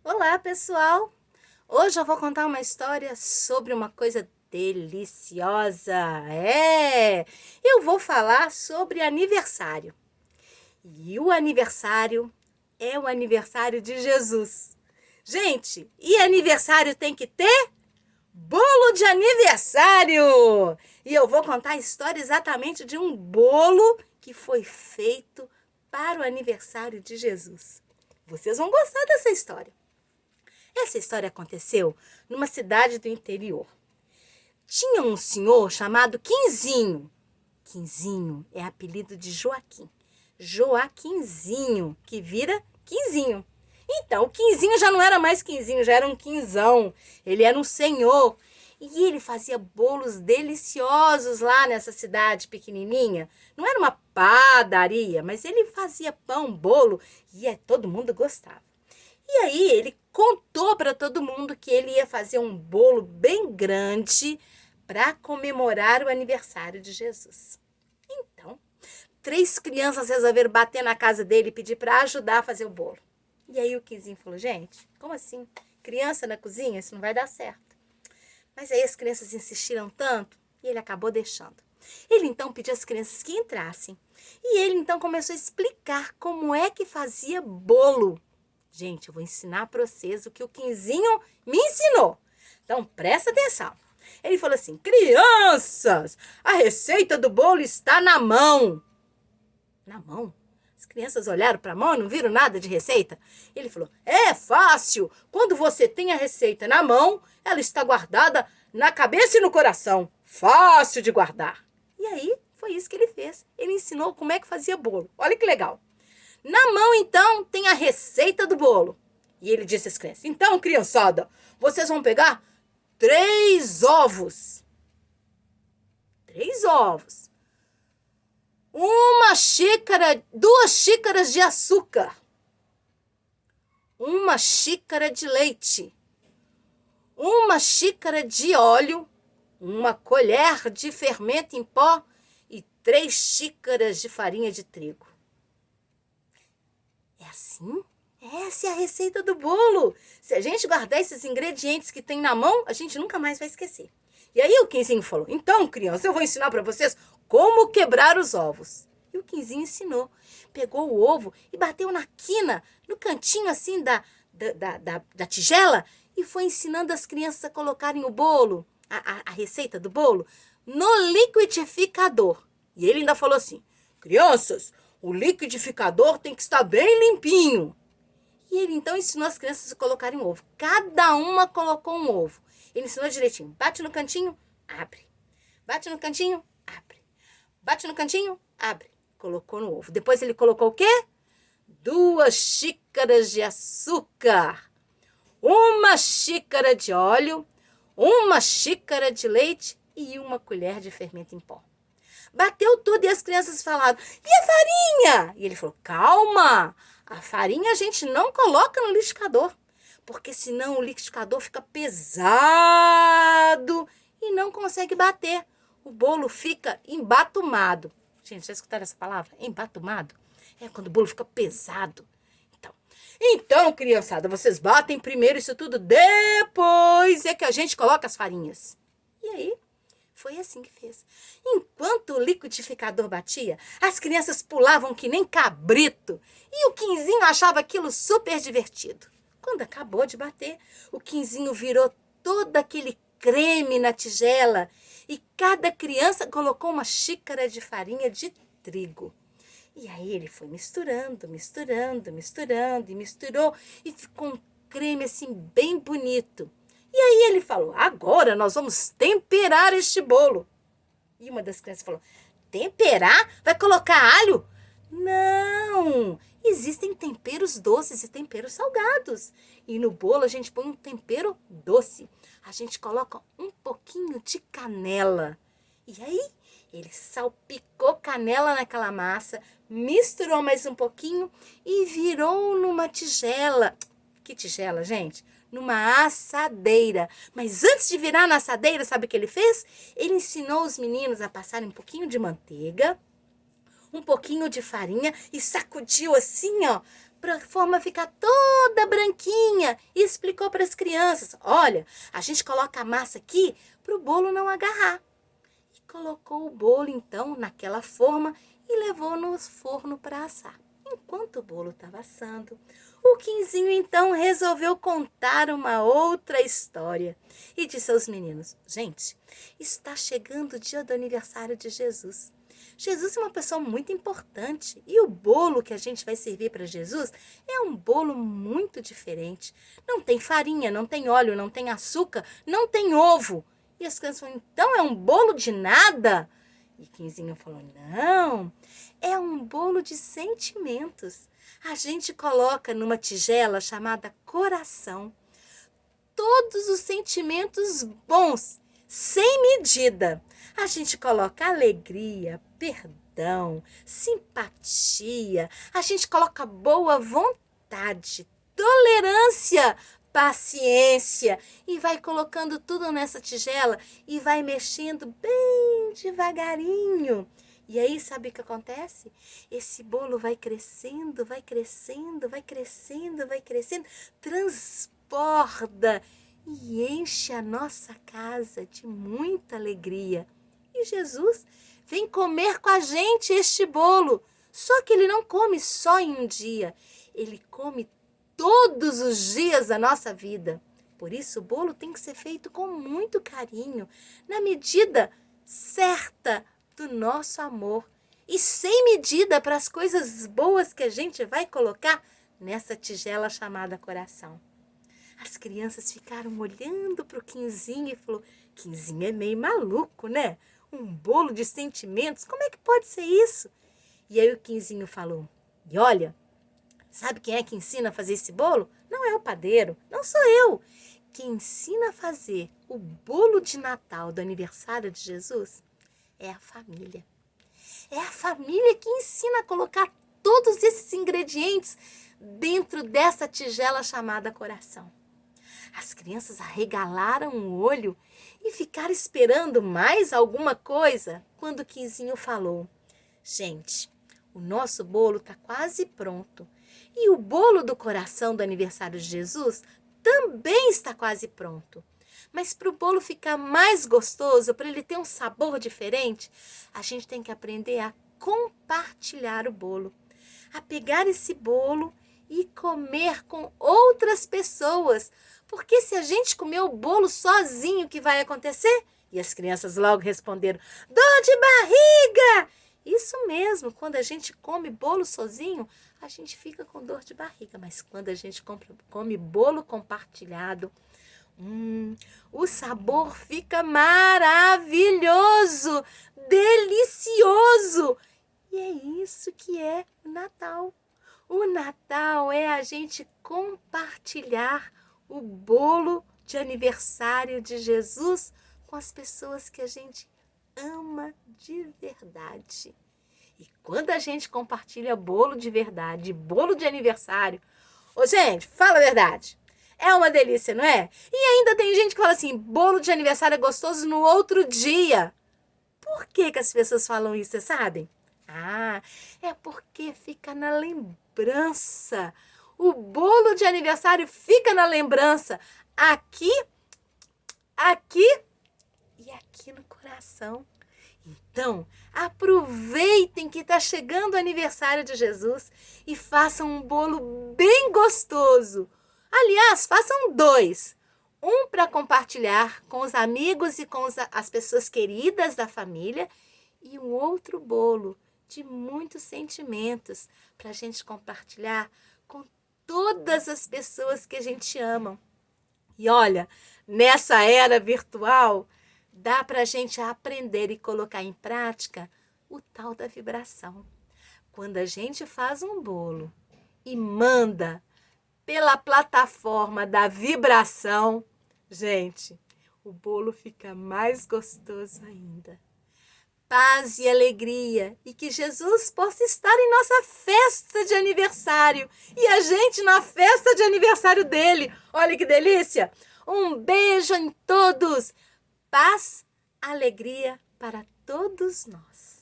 Olá, pessoal! Hoje eu vou contar uma história sobre uma coisa deliciosa. Eu vou falar sobre aniversário. E o aniversário é o aniversário de Jesus. Gente, e aniversário tem que ter bolo de aniversário! E eu vou contar a história exatamente de um bolo que foi feito para o aniversário de Jesus. Vocês vão gostar dessa história. Essa história aconteceu numa cidade do interior. Tinha um senhor chamado Quinzinho. Quinzinho é apelido de Joaquim. Joaquinzinho, que vira Quinzinho. Então, o Quinzinho já não era mais Quinzinho, já era um quinzão. Ele era um senhor. E ele fazia bolos deliciosos lá nessa cidade pequenininha. Não era uma padaria, mas ele fazia pão, bolo e todo mundo gostava. E aí ele contou para todo mundo que ele ia fazer um bolo bem grande para comemorar o aniversário de Jesus. Então, 3 crianças resolveram bater na casa dele e pedir para ajudar a fazer o bolo. E aí o Quinzinho falou, gente, como assim? Criança na cozinha? Isso não vai dar certo. Mas aí as crianças insistiram tanto e ele acabou deixando. Ele então pediu às crianças que entrassem. E ele então começou a explicar como é que fazia bolo. Gente, eu vou ensinar para vocês o que o Quinzinho me ensinou. Então, presta atenção. Ele falou assim, crianças, a receita do bolo está na mão. Na mão? As crianças olharam para a mão e não viram nada de receita. Ele falou, é fácil. Quando você tem a receita na mão, ela está guardada na cabeça e no coração. Fácil de guardar. E aí, foi isso que ele fez. Ele ensinou como é que fazia bolo. Olha que legal. Na mão, então, tem a receita do bolo. E ele disse às crianças, então, criançada, vocês vão pegar 3 ovos. 3 ovos. 2 xícaras de açúcar. 1 xícara de leite. 1 xícara de óleo. 1 colher de fermento em pó e 3 xícaras de farinha de trigo. É assim? Essa é a receita do bolo. Se a gente guardar esses ingredientes que tem na mão, a gente nunca mais vai esquecer. E aí o Quinzinho falou, então, criança, eu vou ensinar para vocês como quebrar os ovos. E o Quinzinho ensinou. Pegou o ovo e bateu na quina, no cantinho assim da tigela, e foi ensinando as crianças a colocarem o bolo, a receita do bolo, no liquidificador. E ele ainda falou assim, crianças, o liquidificador tem que estar bem limpinho. E ele então ensinou as crianças a colocarem um ovo. Cada uma colocou um ovo. Ele ensinou direitinho. Bate no cantinho, abre. Bate no cantinho, abre. Bate no cantinho, abre. Colocou no ovo. Depois ele colocou o quê? 2 xícaras de açúcar. 1 xícara de óleo. 1 xícara de leite e 1 colher de fermento em pó. Bateu tudo e as crianças falaram, e a farinha? E ele falou, calma, a farinha a gente não coloca no liquidificador, porque senão o liquidificador fica pesado e não consegue bater. O bolo fica embatumado. Gente, já escutaram essa palavra? Embatumado? É quando o bolo fica pesado. Então, criançada, vocês batem primeiro isso tudo, depois é que a gente coloca as farinhas. E aí? Foi assim que fez. Enquanto o liquidificador batia, as crianças pulavam que nem cabrito. E o Quinzinho achava aquilo super divertido. Quando acabou de bater, o Quinzinho virou todo aquele creme na tigela e cada criança colocou 1 xícara de farinha de trigo. E aí ele foi misturando, misturando, misturando e misturou e ficou um creme assim bem bonito. E aí ele falou, agora nós vamos temperar este bolo. E uma das crianças falou, temperar? Vai colocar alho? Não, existem temperos doces e temperos salgados. E no bolo a gente põe um tempero doce. A gente coloca um pouquinho de canela. E aí ele salpicou canela naquela massa, misturou mais um pouquinho e virou numa tigela. Que tigela, gente? Numa assadeira. Mas antes de virar na assadeira, sabe o que ele fez? Ele ensinou os meninos a passarem um pouquinho de manteiga, um pouquinho de farinha e sacudiu assim, ó, para a forma ficar toda branquinha, e explicou para as crianças: olha, a gente coloca a massa aqui para o bolo não agarrar. E colocou o bolo então naquela forma e levou no forno para assar. Enquanto o bolo estava assando, o Quinzinho então resolveu contar uma outra história e disse aos meninos: gente, está chegando o dia do aniversário de Jesus. Jesus é uma pessoa muito importante e o bolo que a gente vai servir para Jesus é um bolo muito diferente. Não tem farinha, não tem óleo, não tem açúcar, não tem ovo. E as crianças falaram: então é um bolo de nada? E Quinzinho falou: não, é um bolo de sentimentos. A gente coloca numa tigela chamada coração todos os sentimentos bons, sem medida. A gente coloca alegria, perdão, simpatia, a gente coloca boa vontade, tolerância, paciência e vai colocando tudo nessa tigela e vai mexendo bem devagarinho. E aí, sabe o que acontece? Esse bolo vai crescendo, vai crescendo, vai crescendo, vai crescendo, transborda e enche a nossa casa de muita alegria. E Jesus vem comer com a gente este bolo. Só que ele não come só em um dia, ele come todos os dias da nossa vida. Por isso, o bolo tem que ser feito com muito carinho, na medida certa do nosso amor e sem medida para as coisas boas que a gente vai colocar nessa tigela chamada coração. As crianças ficaram olhando para o Quinzinho e falaram: Quinzinho é meio maluco, né? Um bolo de sentimentos, como é que pode ser isso? E aí o Quinzinho falou: e olha, sabe quem é que ensina a fazer esse bolo? Não é o padeiro, não sou eu. Quem ensina a fazer o bolo de Natal do aniversário de Jesus é a família. É a família que ensina a colocar todos esses ingredientes dentro dessa tigela chamada coração. As crianças arregalaram o olho e ficaram esperando mais alguma coisa quando o Quinzinho falou: gente, o nosso bolo está quase pronto. E o bolo do coração do aniversário de Jesus também está quase pronto. Mas para o bolo ficar mais gostoso, para ele ter um sabor diferente, a gente tem que aprender a compartilhar o bolo. A pegar esse bolo e comer com outras pessoas. Porque se a gente comer o bolo sozinho, o que vai acontecer? E as crianças logo responderam: dor de barriga! Isso mesmo, quando a gente come bolo sozinho, a gente fica com dor de barriga. Mas quando a gente come bolo compartilhado, o sabor fica maravilhoso, delicioso. E é isso que é o Natal. O Natal é a gente compartilhar o bolo de aniversário de Jesus com as pessoas que a gente ama de verdade. E quando a gente compartilha bolo de verdade, bolo de aniversário, ô gente, fala a verdade, é uma delícia, não é? E ainda tem gente que fala assim: bolo de aniversário é gostoso no outro dia. Por que as pessoas falam isso, vocês sabem? É porque fica na lembrança. O bolo de aniversário fica na lembrança. Aqui e aqui no coração. Então, aproveitem que está chegando o aniversário de Jesus e façam um bolo bem gostoso. Aliás, façam 2. Um para compartilhar com os amigos e com as pessoas queridas da família e um outro bolo de muitos sentimentos para a gente compartilhar com todas as pessoas que a gente ama. E olha, nessa era virtual, dá para a gente aprender e colocar em prática o tal da vibração. Quando a gente faz um bolo e manda pela plataforma da vibração, gente, o bolo fica mais gostoso ainda. Paz e alegria e que Jesus possa estar em nossa festa de aniversário e a gente na festa de aniversário dele. Olha que delícia! Um beijo em todos! Paz, alegria para todos nós.